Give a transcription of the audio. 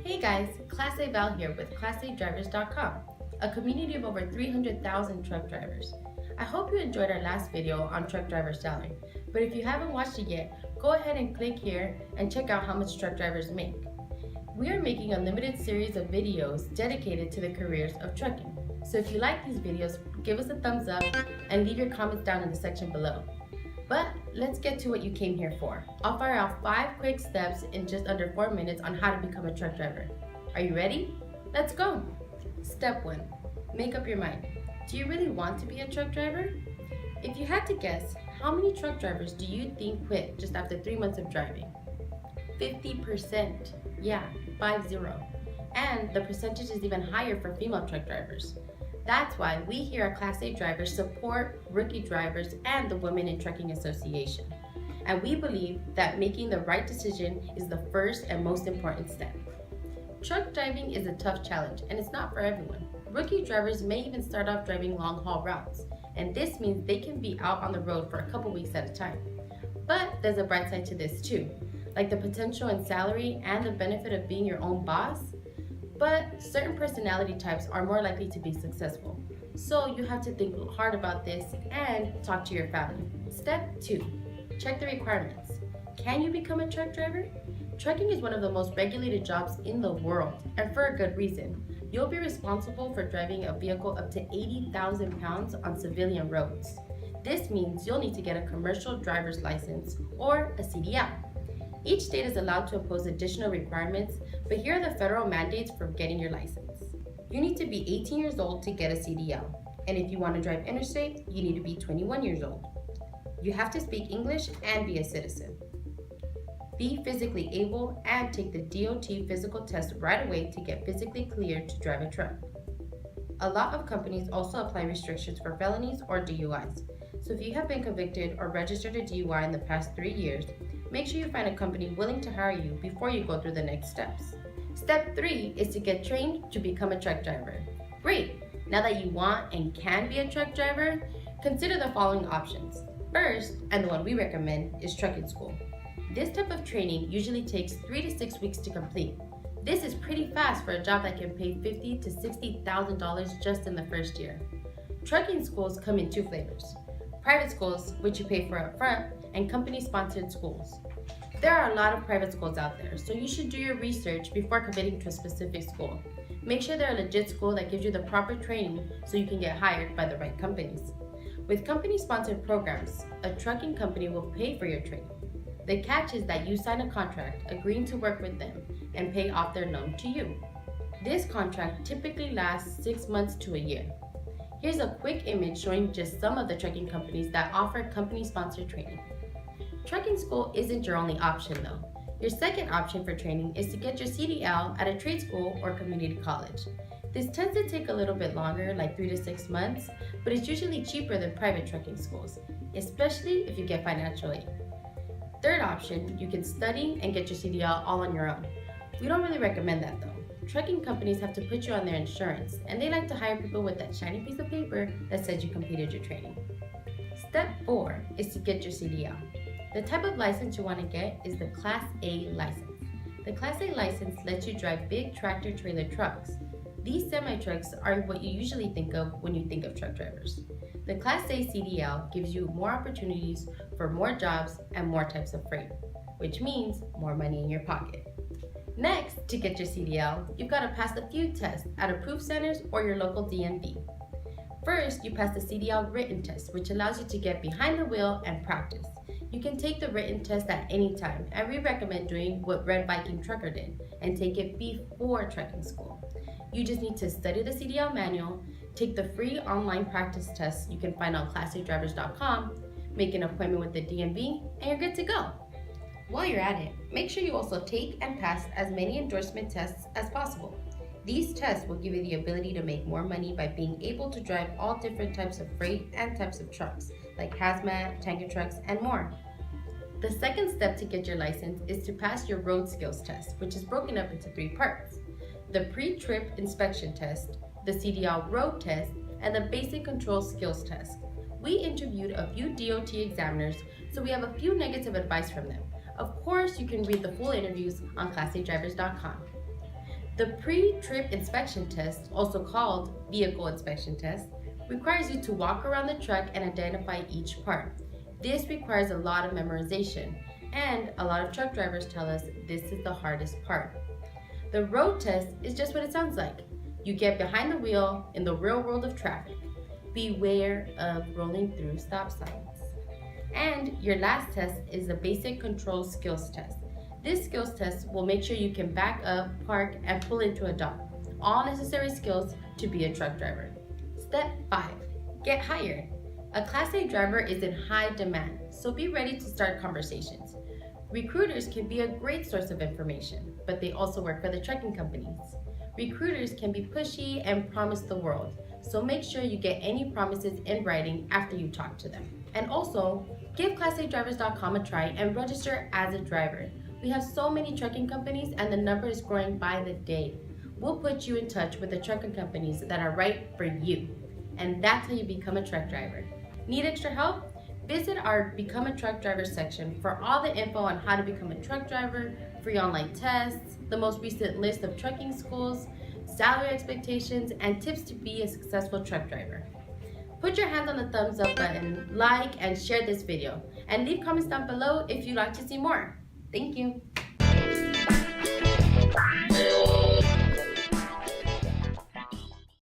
Hey guys, Class A Val here with ClassADrivers.com, a community of over 300,000 truck drivers. I hope you enjoyed our last video on truck driver salary, but if you haven't watched it yet, go ahead and click here and check out how much truck drivers make. We are making a limited series of videos dedicated to the careers of trucking. So if you like these videos, give us a thumbs up and leave your comments down in the section below. But let's get to what you came here for. I'll fire out 5 quick steps in just under 4 minutes on how to become a truck driver. Are you ready? Let's go! Step 1. Make up your mind. Do you really want to be a truck driver? If you had to guess, how many truck drivers do you think quit just after 3 months of driving? 50%. Yeah, 50. And the percentage is even higher for female truck drivers. That's why we here at Class A Drivers support rookie drivers and the Women in Trucking Association. And we believe that making the right decision is the first and most important step. Truck driving is a tough challenge and it's not for everyone. Rookie drivers may even start off driving long haul routes, and this means they can be out on the road for a couple weeks at a time. But there's a bright side to this too, like the potential in salary and the benefit of being your own boss. But certain personality types are more likely to be successful. So you have to think hard about this and talk to your family. Step 2. Check the requirements. Can you become a truck driver? Trucking is one of the most regulated jobs in the world, and for a good reason. You'll be responsible for driving a vehicle up to 80,000 pounds on civilian roads. This means you'll need to get a commercial driver's license or a CDL. Each state is allowed to impose additional requirements, but here are the federal mandates for getting your license. You need to be 18 years old to get a CDL, and if you want to drive interstate, you need to be 21 years old. You have to speak English and be a citizen. Be physically able and take the DOT physical test right away to get physically cleared to drive a truck. A lot of companies also apply restrictions for felonies or DUIs, so if you have been convicted or registered a DUI in the past 3 years, make sure you find a company willing to hire you before you go through the next steps. Step 3 is to get trained to become a truck driver. Great! Now that you want and can be a truck driver, consider the following options. First, and the one we recommend, is trucking school. This type of training usually takes 3 to 6 weeks to complete. This is pretty fast for a job that can pay $50,000 to $60,000 just in the first year. Trucking schools come in 2 flavors. Private schools, which you pay for up front, and company-sponsored schools. There are a lot of private schools out there, so you should do your research before committing to a specific school. Make sure they're a legit school that gives you the proper training so you can get hired by the right companies. With company-sponsored programs, a trucking company will pay for your training. The catch is that you sign a contract agreeing to work with them and pay off their loan to you. This contract typically lasts 6 months to a year. Here's a quick image showing just some of the trucking companies that offer company-sponsored training. Trucking school isn't your only option though. Your second option for training is to get your CDL at a trade school or community college. This tends to take a little bit longer, like 3 to 6 months, but it's usually cheaper than private trucking schools, especially if you get financial aid. Third option, you can study and get your CDL all on your own. We don't really recommend that though. Trucking companies have to put you on their insurance, and they like to hire people with that shiny piece of paper that says you completed your training. Step 4 is to get your CDL. The type of license you want to get is the Class A license. The Class A license lets you drive big tractor-trailer trucks. These semi-trucks are what you usually think of when you think of truck drivers. The Class A CDL gives you more opportunities for more jobs and more types of freight, which means more money in your pocket. Next, to get your CDL, you've got to pass a few tests at approved centers or your local DMV. First, you pass the CDL Written Test, which allows you to get behind the wheel and practice. You can take the written test at any time, and we recommend doing what Red Viking Trucker did and take it before trucking school. You just need to study the CDL manual, take the free online practice tests you can find on ClassADrivers.com, make an appointment with the DMV, and you're good to go. While you're at it, make sure you also take and pass as many endorsement tests as possible. These tests will give you the ability to make more money by being able to drive all different types of freight and types of trucks, like hazmat, tanker trucks, and more. The second step to get your license is to pass your road skills test, which is broken up into 3 parts. The pre-trip inspection test, the CDL road test, and the basic control skills test. We interviewed a few DOT examiners, so we have a few nuggets of advice from them. Of course, you can read the full interviews on ClassADrivers.com. The pre-trip inspection test, also called vehicle inspection test, requires you to walk around the truck and identify each part. This requires a lot of memorization, and a lot of truck drivers tell us this is the hardest part. The road test is just what it sounds like. You get behind the wheel in the real world of traffic. Beware of rolling through stop signs. And your last test is the basic control skills test. This skills test will make sure you can back up, park, and pull into a dock. All necessary skills to be a truck driver. Step 5. Get hired. A Class A driver is in high demand, so be ready to start conversations. Recruiters can be a great source of information, but they also work for the trucking companies. Recruiters can be pushy and promise the world, so make sure you get any promises in writing after you talk to them. And also, give ClassADrivers.com a try and register as a driver. We have so many trucking companies and the number is growing by the day. We'll put you in touch with the trucking companies that are right for you. And that's how you become a truck driver. Need extra help? Visit our Become a Truck Driver section for all the info on how to become a truck driver, free online tests, the most recent list of trucking schools, salary expectations, and tips to be a successful truck driver. Put your hand on the thumbs up button, like, and share this video, and leave comments down below if you'd like to see more. Thank you.